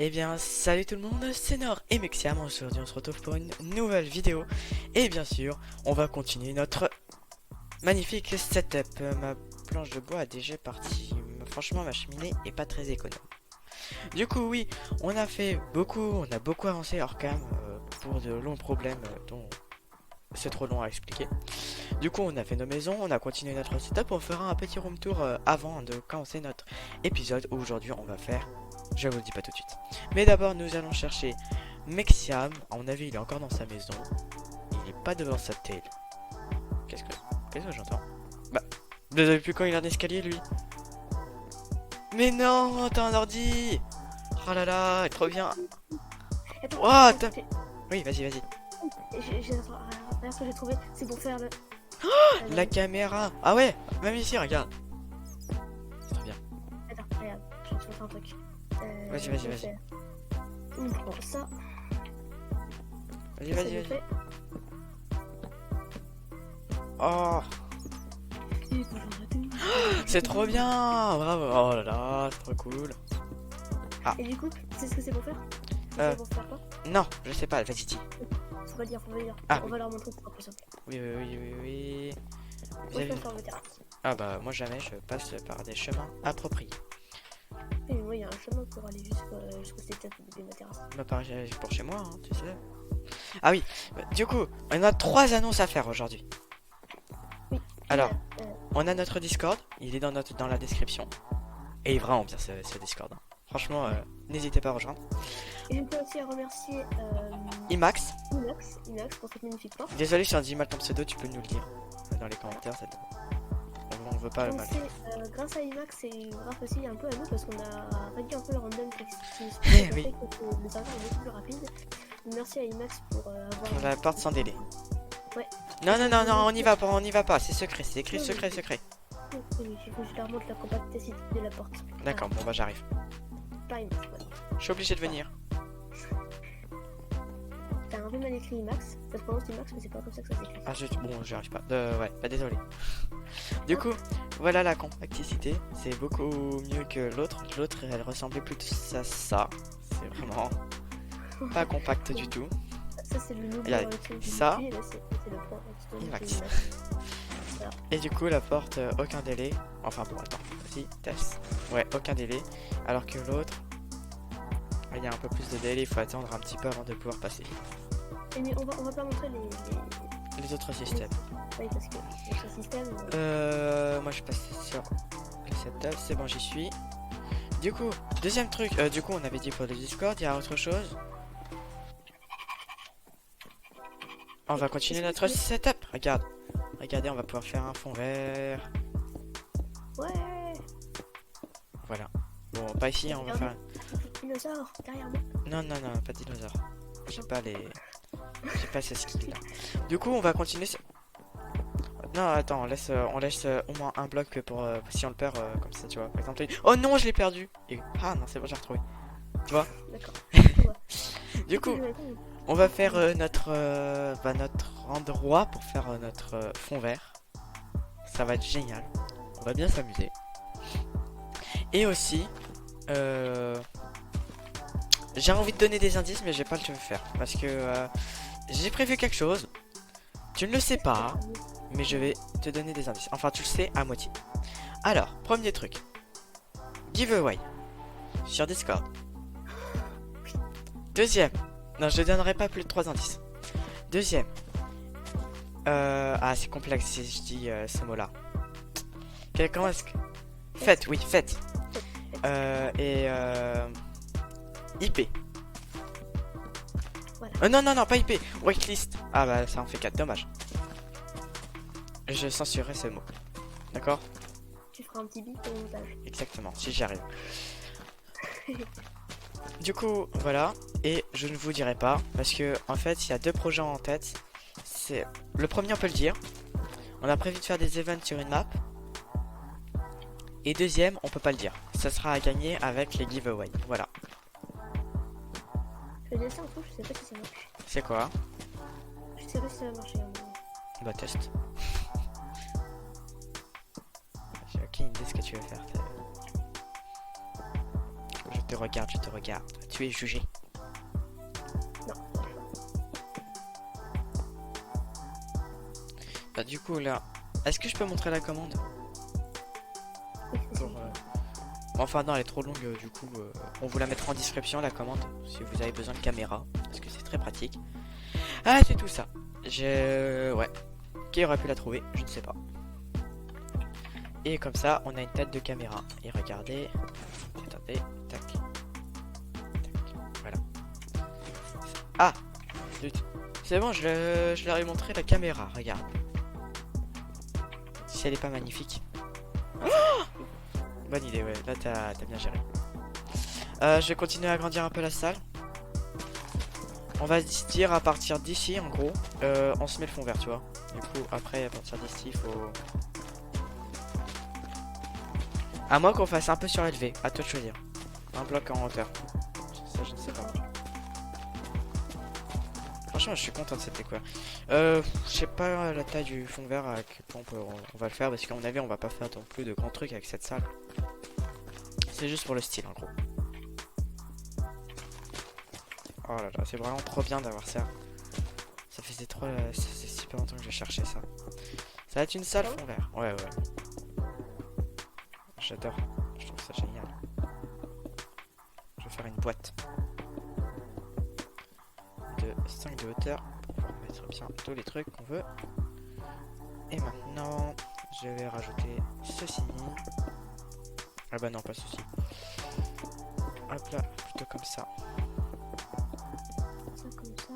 Eh bien, salut tout le monde, c'est Nord et Mexiam. Aujourd'hui, on se retrouve pour une nouvelle vidéo. Et bien sûr, on va continuer notre magnifique setup. Ma planche de bois a déjà parti. Franchement, ma cheminée est pas très économe. Du coup, oui, on a beaucoup avancé hors cam pour de longs problèmes dont c'est trop long à expliquer. Du coup, on a fait nos maisons, on a continué notre setup. On fera un petit room tour avant de commencer notre épisode où aujourd'hui on va faire. Je vous le dis pas tout de suite. Mais d'abord, nous allons chercher Mexiam. À mon avis, il est encore dans sa maison. Il est pas devant sa tête. Qu'est-ce que, qu'est-ce que j'entends? Bah, depuis quand il a un escalier, lui? Mais non, t'as un ordi! Oh là là, trop bien! Attends, Oh, attends, oui, vas-y, vas-y. regarde ce que j'ai trouvé, c'est pour faire le. La caméra! Ah ouais, même ici, regarde. C'est trop bien. Attends, regarde, je vais te montrer un truc. Vas-y, vas-y, vas-y. On prend ça, Vas-y, ça vas-y, nous vas-y. fait. Oh, c'est trop bien! Bravo! Oh là là, c'est trop cool. Ah. Et du coup, tu sais ce que c'est pour faire? Euh. C'est pour faire quoi? Non, je sais pas, vas-y, dis. Faut pas dire. Ah On oui. va leur montrer, c'est pas plus simple. Oui, oui, oui, oui, oui. Vous Moi, je avez... peux faire le terrain. Ah bah, moi jamais, je passe par des chemins appropriés. Et moi, il y a un chemin pour aller jusqu'au CT de ma terrasse. Bah, pareil pour chez moi, hein, tu sais. Ah oui, du coup, on a 3 annonces à faire aujourd'hui. Oui. Alors, Euh, on a notre Discord, il est dans la description. Et il est vraiment bien ce Discord. Hein. Franchement, n'hésitez pas à rejoindre. Et je peux aussi remercier Imax, Imax pour cette magnifique porte. désolé si on dit mal ton pseudo, tu peux nous le dire dans les commentaires. On veut pas le Donc mal. c'est grâce à Imax et grâce aussi un peu à nous parce qu'on a réduit un peu le random qui Eh fait oui. que le serveur est beaucoup plus rapide. Merci à Imax pour avoir Pour la porte sans délai. Ouais. Non, non, non, non, on n'y va pas, c'est secret, c'est écrit Non, secret, secret. Oui, il faut que je leur montre la compacité de la porte. D'accord, bon bah j'arrive. Par Imax, ouais. Je suis obligé de venir. T'as un peu mal écrit Imax, ça se prononce Imax mais c'est pas comme ça que ça s'écrit. Ah, bon, j'y arrive pas. Ouais, bah désolé. Du coup, voilà la compacticité. C'est beaucoup mieux que l'autre. L'autre, elle ressemblait plus à ça. C'est vraiment pas compact du tout. Ça c'est le nouveau Regarde, truc ça, et là c'est le pro. Imax. Et du coup, la porte, aucun délai. Enfin bon, attends. Vas-y, test. Ouais, aucun délai. Alors que l'autre, il y a un peu plus de délai. Il faut attendre un petit peu avant de pouvoir passer. Mais on va pas montrer Les autres systèmes. Oui, parce que notre système. Moi je passe sur le setup, c'est bon, j'y suis. Du coup, deuxième truc, du coup, on avait dit pour le Discord, il y a autre chose. On va continuer notre setup. Regarde, regardez, on va pouvoir faire un fond vert. Ouais. Voilà. Bon, pas ici, hein, on va faire. Dinosaure derrière moi. Non, non, non, pas de dinosaure. J'ai pas ces skills là. Du coup, on va continuer. Non, attends, on laisse au moins un bloc pour si on le perd comme ça, tu vois. Par exemple, oh non, je l'ai perdu. Ah non, c'est bon, j'ai retrouvé. Tu vois. D'accord. Du coup, on va faire notre endroit pour faire notre fond vert. Ça va être génial. On va bien s'amuser. Et aussi, j'ai envie de donner des indices, mais j'ai pas le faire parce que j'ai prévu quelque chose. Tu ne le sais pas, mais je vais te donner des indices. Enfin, tu le sais à moitié. Alors, premier truc. Giveaway. Sur Discord. Deuxième. Non, je donnerai pas plus de 3 indices. Deuxième. Ah, c'est complexe si je dis ce mot-là. Comment est-ce que... Fête, oui, fête. Et IP. Voilà. Non, non, non, pas IP. Whitelist. Ah bah, ça en fait 4, dommage. Je censurerai ce mot. D'accord? Tu feras un petit bip au montage. Exactement, si j'y arrive. Du coup, voilà. Et je ne vous dirai pas. Parce que, en fait, il y a 2 projets en tête. C'est le premier, on peut le dire. On a prévu de faire des events sur une map. Et deuxième, on peut pas le dire. Ça sera à gagner avec les giveaways. Voilà. Je vais laisser un coup, je sais pas si ça marche. C'est quoi? Je sais pas si ça va marcher. Bah, test. J'ai aucune idée de ce que tu veux faire. Je te regarde, je te regarde. Tu es jugé. Non. Bah du coup là, est-ce que je peux montrer la commande Oui, c'est pour, Enfin non, elle est trop longue du coup. On vous la mettra en description la commande si vous avez besoin de caméra parce que c'est très pratique. Ah c'est tout ça. Ouais. Qui aurait pu la trouver? Je ne sais pas. Et comme ça, on a une tête de caméra. Et regardez. Attendez. Tac. Tac. Voilà. Ah zut. C'est bon, je leur ai montré la caméra. Regarde. Si elle est pas magnifique. Bonne idée, ouais. Là, t'as bien géré. Je vais continuer à agrandir un peu la salle. On va se dire à partir d'ici, en gros, on se met le fond vert, tu vois. Du coup, après, à partir d'ici, il faut... À moins qu'on fasse un peu surélevé. À toi de choisir. Un bloc en hauteur. Ça, je ne sais pas. Franchement, je suis content de cette déco. Je sais pas la taille du fond vert à quel point on va le faire. Parce qu'à mon avis, on va pas faire non plus de grands trucs avec cette salle. C'est juste pour le style, en gros. Oh là là, c'est vraiment trop bien d'avoir ça. Ça faisait trop... c'est super longtemps que je cherchais ça. Ça va être une salle fond vert. Ouais, ouais. J'adore. Je trouve ça génial. Je vais faire une boîte de 5 de hauteur pour pouvoir mettre bien tous les trucs qu'on veut. Et maintenant, je vais rajouter ceci. Ah bah non, pas ceci. Hop là, plutôt comme ça. Ça comme ça.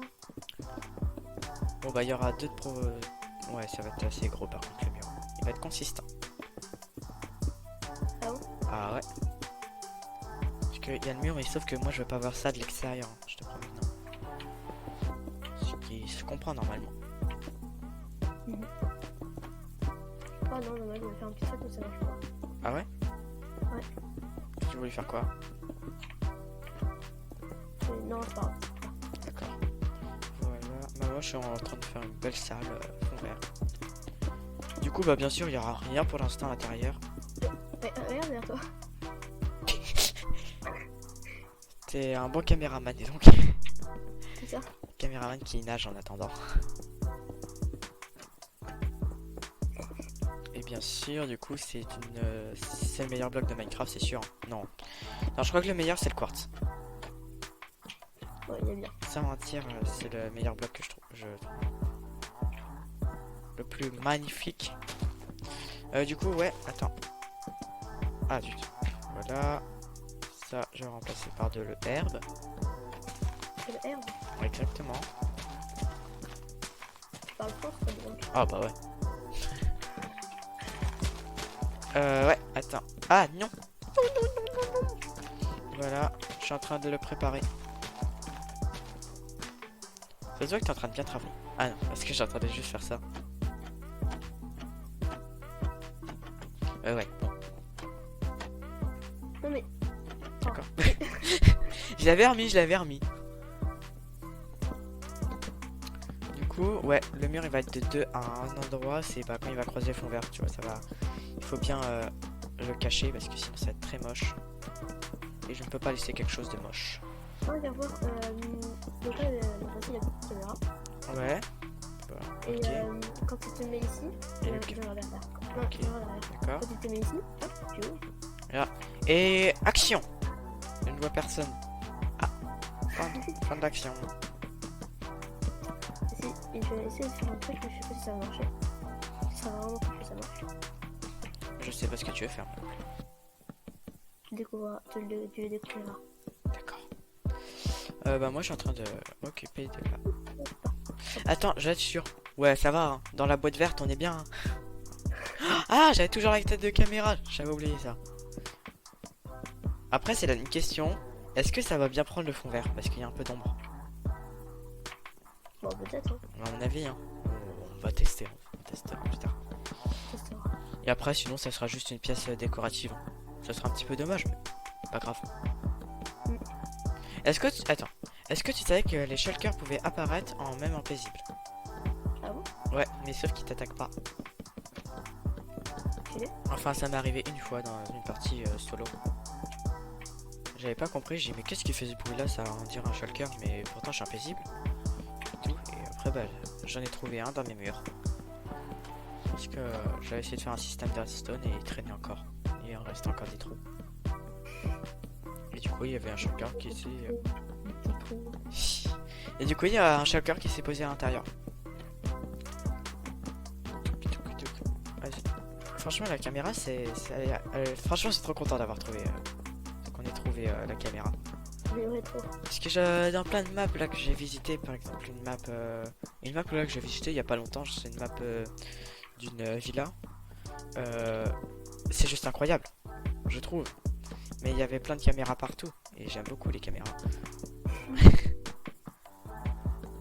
Bon bah il y aura deux de pro... Ouais, ça va être assez gros par contre le mur. Il va être consistant. Ah bon? Ah ouais. Parce qu'il y a le mur, mais sauf que moi je veux pas voir ça de l'extérieur. Hein, je te promets, non. Ce qui se comprend normalement. Ah non, normal, on va faire un petit sac mais ça marche pas. Ah ouais? Ouais. Tu voulais faire quoi? Non, c'est pas grave. D'accord. Voilà. Bah moi je suis en train de faire une belle salle fond vert. Du coup bah bien sûr il y aura rien pour l'instant à l'intérieur. Regarde vers toi. T'es un bon caméraman et donc. C'est ça. Caméraman qui nage en attendant. Et bien sûr du coup c'est c'est le meilleur bloc de Minecraft, c'est sûr. Non. Non, je crois que le meilleur c'est le quartz. Ouais, il est bien. Sans mentir, c'est le meilleur bloc que je trouve. Le plus magnifique. Du coup, ouais, attends. Ah, zut. Voilà. Ça, je vais remplacer par de l'herbe. C'est le herbe. Exactement. Tu parles français, donc. Ah, bah ouais. Ouais, attends. Ah, non. Voilà, je suis en train de le préparer. Ça se voit que t'es en train de bien travailler. Ah non, parce que j'entendais juste faire ça. Ouais. Non mais. D'accord. Je l'avais remis. Du coup, ouais, le mur il va être de 2 à un endroit. C'est bah, quand il va croiser le fond vert, tu vois, ça va. Il faut bien le cacher parce que sinon ça va être très moche. Et je ne peux pas laisser quelque chose de moche. On va voir. Donc là, il y a beaucoup de caméras. Ouais. Bah, Et ok. quand tu te mets ici, Et non, ok. je regarde derrière. Non, Ok. je regarde derrière. D'accord. Quand tu te mets ici, hop, tu ouvres. Et action. Je ne vois personne. Ah. Fin d'action. Et je vais essayer de faire un truc, mais je sais pas si ça va marcher. Ça va vraiment que ça marche. Je sais pas ce que tu veux faire. Tu le découvriras. D'accord. Bah moi je suis en train de m'occuper de la... Attends, j'assure. Ouais, ça va, hein. Dans la boîte verte on est bien. Hein. Ah, j'avais toujours la tête de caméra. J'avais oublié ça. Après c'est là une question. Est-ce que ça va bien prendre le fond vert? Parce qu'il y a un peu d'ombre. Bon, peut-être, hein. À mon avis, hein. On va tester. On testera plus tard. Ça sera. Et après sinon ça sera juste une pièce décorative. Ça sera un petit peu dommage, mais pas grave. Est-ce que tu... Attends. Est-ce que tu savais que les shulkers pouvaient apparaître même en paisible? Ah bon? Ouais, mais sauf qu'ils t'attaquent pas. Tu l'es? Enfin, ça m'est arrivé une fois dans une partie solo. J'avais pas compris, j'ai dit mais qu'est-ce qui fait ce bruit là, ça va dire un shulker, mais pourtant je suis invisible. Et tout, et après bah j'en ai trouvé un dans mes murs. Parce que j'avais essayé de faire un système de redstone et il traînait encore. Et il en restait encore des trous. Et du coup il y avait un shulker qui s'est... Et du coup il y a un shulker qui s'est posé à l'intérieur. Franchement la caméra franchement je suis trop content d'avoir trouvé qu'on ait trouvé la caméra. J'aimerais trop. Parce que dans plein de maps là que j'ai visité, par exemple une map là que j'ai visité il y a pas longtemps, c'est une map d'une villa. C'est juste incroyable, je trouve. Mais il y avait plein de caméras partout et j'aime beaucoup les caméras.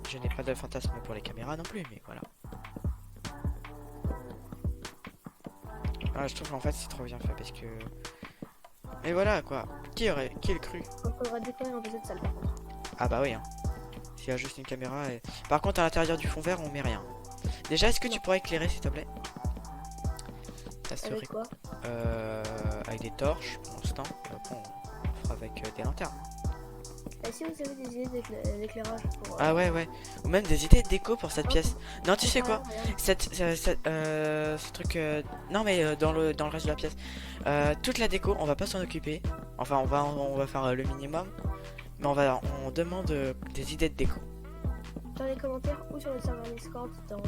Je n'ai pas de fantasme pour les caméras non plus, mais voilà. Ah, je trouve qu'en fait c'est trop bien fait parce que... Et voilà quoi, qui le cru? On faudra décorer un peu cette salle par contre. Ah bah oui hein. S'il y a juste une caméra et... Par contre à l'intérieur du fond vert on met rien. Déjà est-ce que tu pourrais éclairer s'il te plaît? Ça serait... Avec quoi? Avec des torches pour l'instant. Après on fera avec des lanternes. Et si vous avez des idées d'éclairage pour... Ah ouais. Ou même des idées de déco pour cette pièce. Non tu sais quoi? Ce truc... Non mais dans le reste de la pièce. Toute la déco on va pas s'en occuper. Enfin on va faire le minimum. Mais on demande des idées de déco. Dans les commentaires ou sur le serveur Discord, dans le...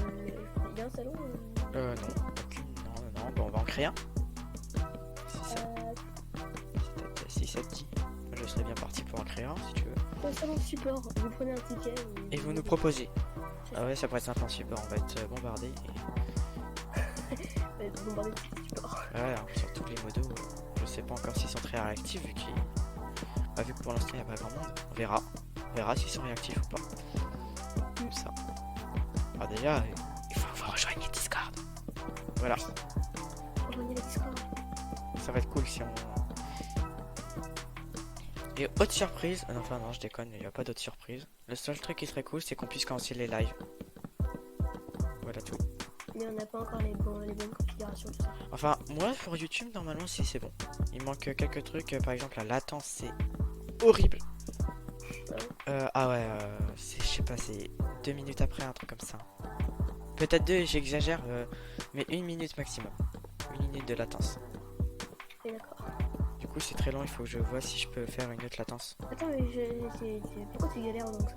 Il y a un salon Non, aucune. Non, bon, on va en créer un. Si ça te dit. Je serais bien parti pour en créer un si tu veux. Un salon de support, vous prenez un ticket et vous nous proposez. Ah ouais, ça pourrait être sympa en support, on va être bombardé. Bombardé de support. Ouais, sur tous les modos, je sais pas encore s'ils sont très réactifs vu vu que pour l'instant il n'y a pas grand monde. On verra s'ils sont réactifs ou pas. Comme ça. Alors déjà, il faut rejoindre les Discord. Voilà. Rejoignez le Discord. Ça va être cool si on... Et autre surprise, enfin non je déconne, il n'y a pas d'autre surprise. Le seul truc qui serait cool c'est qu'on puisse commencer les lives. Voilà tout. Mais on n'a pas encore les bonnes configurations tout ça. Enfin moi pour YouTube normalement si c'est bon. Il manque quelques trucs, par exemple la latence c'est horrible. Ah ouais, je sais pas, c'est 2 minutes après un truc comme ça. Peut-être 2 j'exagère, mais 1 minute maximum. 1 minute de latence. Et d'accord. Du coup c'est très long, il faut que je vois si je peux faire une autre latence. Attends mais pourquoi tu galères donc ça?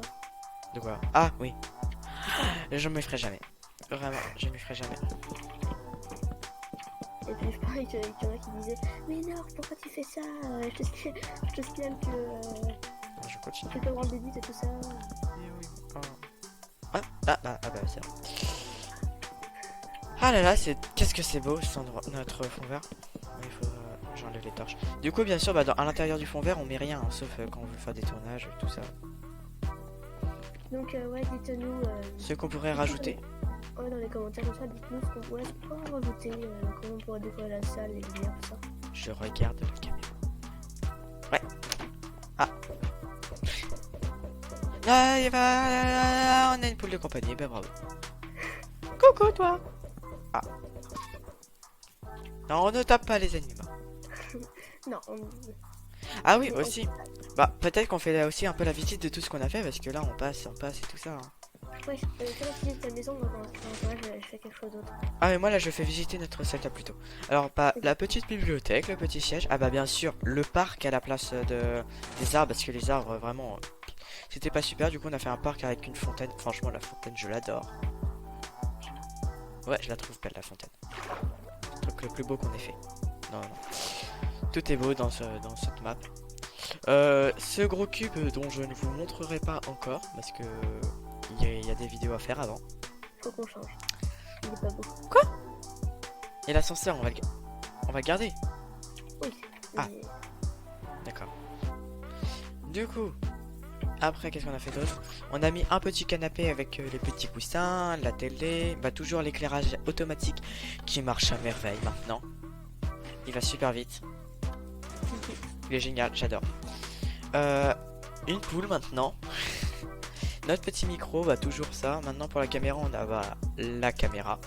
De quoi? Ah oui. Je me ferai jamais. Vraiment, je me ferai jamais. Et puis pareil, il y en a qui disaient mais non, pourquoi tu fais ça? Je te signale que Je continue. tu peux avoir des buts et tout ça. Bah c'est bon. Ah là là, qu'est-ce que c'est beau cet endroit, notre fond vert. Il faut j'enlève les torches. Du coup bien sûr à l'intérieur du fond vert on met rien hein, sauf quand on veut faire des tournages et tout ça. Donc ouais, dites-nous ce qu'on pourrait rajouter. Ouais, dans les commentaires comme ça, dites-nous ce qu'on pourrait rajouter, comment on pourrait décorer la salle, les lumières, tout ça. Je regarde la caméra. Ouais. On a une poule de compagnie, bah bravo. Coucou toi. Non, on ne tape pas les animaux. Non, Ah oui, aussi. Bah, peut-être qu'on fait aussi un peu la visite de tout ce qu'on a fait, parce que là, on passe et tout ça. Hein. Ouais, fais la visite de ta maison, moi, je fais quelque chose d'autre. Ah, mais moi, là, je fais visiter notre setup plutôt. Alors, la petite bibliothèque, le petit siège. Ah bah, bien sûr, le parc à la place des arbres, parce que les arbres, vraiment, c'était pas super. Du coup, on a fait un parc avec une fontaine. Franchement, la fontaine, je l'adore. Ouais, je la trouve belle, la fontaine. Le truc le plus beau qu'on ait fait. Non. Tout est beau dans cette map. Ce gros cube dont je ne vous montrerai pas encore parce que il y a des vidéos à faire avant. Faut qu'on change. Il est pas beau. Quoi? Et l'ascenseur, on va le garder. Oui. Ah. D'accord. Du coup, après qu'est-ce qu'on a fait d'autre? On a mis un petit canapé avec les petits coussins, la télé, bah toujours l'éclairage automatique qui marche à merveille maintenant. Il va super vite. Il est génial, j'adore. Une poule maintenant. Notre petit micro, bah toujours ça. Maintenant pour la caméra, on a la caméra.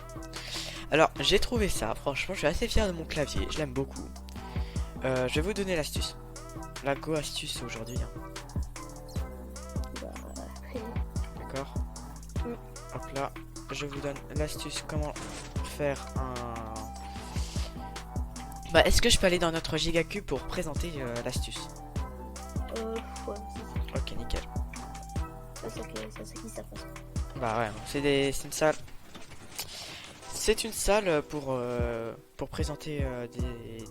Alors j'ai trouvé ça, franchement je suis assez fier de mon clavier, je l'aime beaucoup. Je vais vous donner l'astuce. la go astuce aujourd'hui. Hein. Bah, D'accord. Mm. Hop là, je vous donne l'astuce comment faire un... Bah, est-ce que je peux aller dans notre gigacube pour présenter l'astuce? ouais, Ok, nickel. c'est ça qui ça passe. Bah ouais, c'est une salle. C'est une salle pour présenter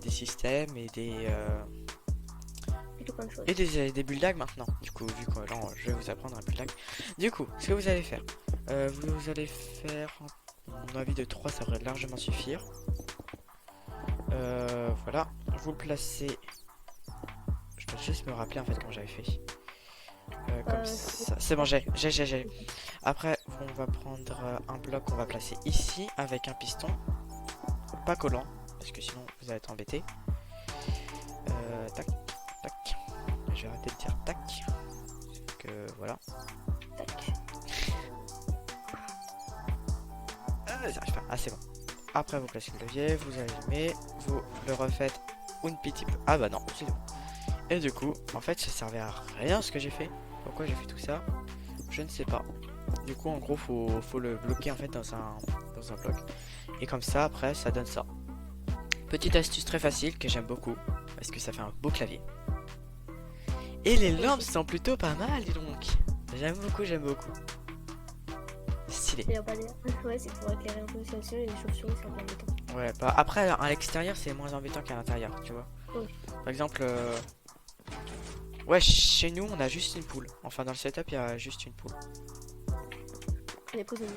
des systèmes et Plutôt plein de choses. des bulldags maintenant. Du coup, vu que là, je vais vous apprendre un bulldag. Du coup, ce que vous allez faire, vous allez faire, à mon avis, de 3, ça devrait largement suffire. Voilà, vous le placez. Je dois juste me rappeler en fait comment j'avais fait. Comme ça, c'est bon, j'ai. Après, on va prendre un bloc qu'on va placer ici avec un piston, pas collant, parce que sinon vous allez être embêté. Tac, tac. Je vais arrêter de dire tac. Que voilà. Tac. J'arrive pas. Ah, c'est bon. Après, vous placez le levier, vous allumez, vous le refaites une petite. Ah bah non, c'est bon. Et du coup, en fait, ça servait à rien ce que j'ai fait. Pourquoi j'ai fait tout ça? Je ne sais pas. Du coup, en gros, faut le bloquer en fait dans un bloc. Et comme ça, après, ça donne ça. Petite astuce très facile que j'aime beaucoup parce que ça fait un beau clavier. Et les lampes sont plutôt pas mal, dis donc. J'aime beaucoup, j'aime beaucoup. Stylé. Et on va dire, ouais, c'est pour éclairer un peu le ciel et les chauves-souris, c'est un peu embêtant. Ouais, bah après, à l'extérieur, c'est moins embêtant qu'à l'intérieur, tu vois. Oui. Par exemple, ouais, chez nous, on a juste une poule. Enfin, dans le setup, il y a juste une poule. Elle est prisonnière.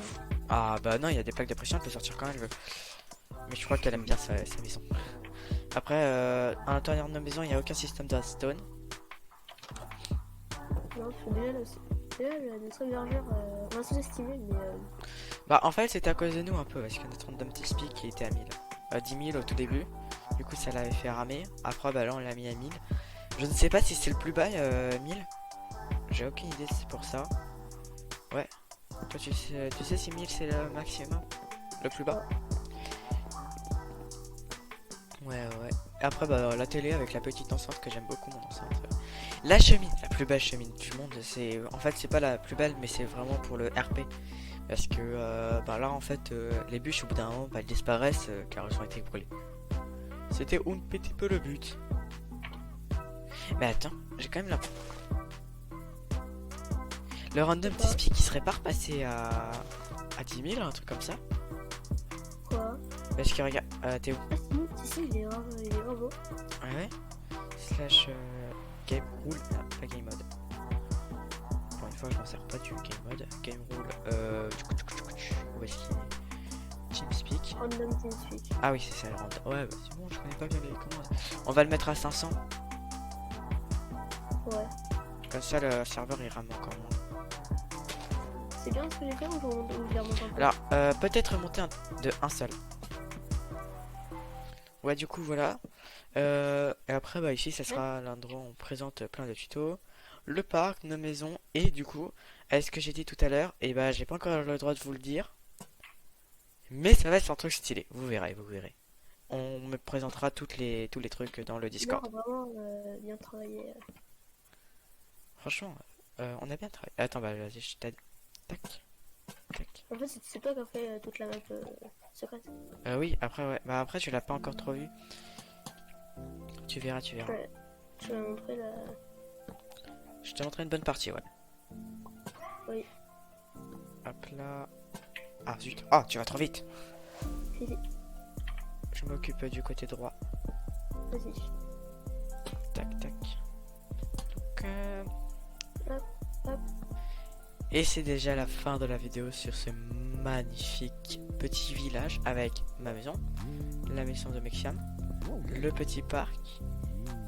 Ah bah non, il y a des plaques de pression, elle peut sortir quand elle veut. Mais je crois qu'elle aime bien sa maison. Après, à l'intérieur de nos maisons, il n'y a aucun système de redstone. Non, parce que déjà, notre hébergeur, on l'a sous-estimé, mais Bah en fait, c'était à cause de nous un peu, parce que notre random speak qui était à 1000. 10 000 au tout début. Du coup, ça l'avait fait ramer. Après, bah là, on l'a mis à 1000. Je ne sais pas si c'est le plus bas, 1000. J'ai aucune idée, c'est pour ça. Ouais. Toi, tu sais si 1000 c'est le maximum? Le plus bas? Ouais. Et après, bah, la télé avec la petite enceinte que j'aime beaucoup, mon enceinte. La cheminée, la plus belle cheminée du monde. C'est, en fait, c'est pas la plus belle, mais c'est vraiment pour le RP. Parce que bah là, en fait, les bûches, au bout d'un moment, bah, elles disparaissent car elles ont été brûlées. C'était un petit peu le but. Mais attends, j'ai quand même la... Le random speak qui serait pas repassé à 10 000, un truc comme ça. quoi? Parce que regarde, t'es où? Ah si, il est vraiment. Ouais. Slash game rule, pas game mode. Pour une fois, je m'en sers pas du game mode. Game rule, où est-ce qu'il est? TeamSpeak. Random TeamSpeak. Ah oui, c'est ça le random. Ouais, bah, c'est bon, je connais pas bien les commandes. On va le mettre à 500. Ouais. Comme ça, le serveur il rame encore moins. C'est bien ce que j'ai fait ou je les remonte un peu? Alors, peut-être remonter de un seul. Ouais, du coup, voilà. Et après, bah, ici, ça sera l'endroit où on présente plein de tutos. Le parc, nos maisons. Et du coup, est-ce que j'ai dit tout à l'heure? Et bah, j'ai pas encore le droit de vous le dire. Mais ça va être un truc stylé. Vous verrez, vous verrez. On me présentera tous les trucs dans le Discord. Non, vraiment bien travaillé. Franchement, on a bien travaillé. Attends, bah, vas-y, je t'aide. Tac. Tac. En fait, c'est toi qui as fait toute la map secrète. Oui, après, ouais. Bah, après, tu l'as pas encore trop vu. Tu verras, tu verras. Ouais. Je vais montrer la. Je te montrerai une bonne partie, ouais. Oui. Hop là. Ah, zut. Ah, tu vas trop vite. Je m'occupe du côté droit. Vas-y. Tac, tac. Donc, Hop, hop. et c'est déjà la fin de la vidéo sur ce magnifique petit village avec ma maison, la maison de Mexiam, le petit parc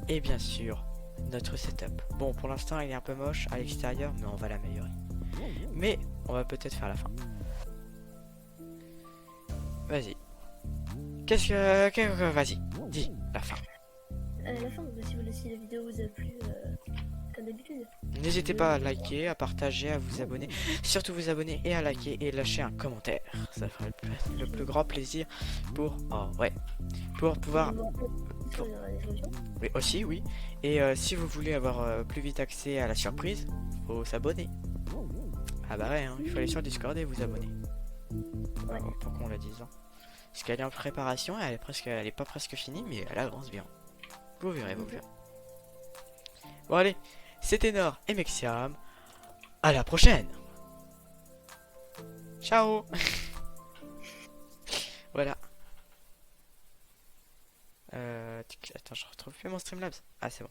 et bien sûr notre setup. Bon, pour l'instant il est un peu moche à l'extérieur, mais on va l'améliorer. Mais on va peut-être faire la fin. Vas-y. Vas-y, dis la fin. La fin, si la vidéo vous a plu, comme d'habitude. N'hésitez pas à liker, à partager, à vous abonner. Surtout vous abonner et à liker et lâcher un commentaire. Ça fera le plus grand plaisir pour... Oh ouais. Pour pouvoir... Discord, il y aura des solutions. Oui, aussi, oui. Et si vous voulez avoir plus vite accès à la surprise, faut s'abonner. Ah bah ouais, hein, il faut aller sur Discord et vous abonner. Ouais. Pour qu'on la dise. Hein. Parce qu'elle est en préparation, elle est pas presque finie, mais elle avance bien. Vous verrez, vous verrez. Bon allez, c'était Nord et Mexiam. À la prochaine. Ciao. Voilà. Attends, je retrouve plus mon Streamlabs. Ah c'est bon.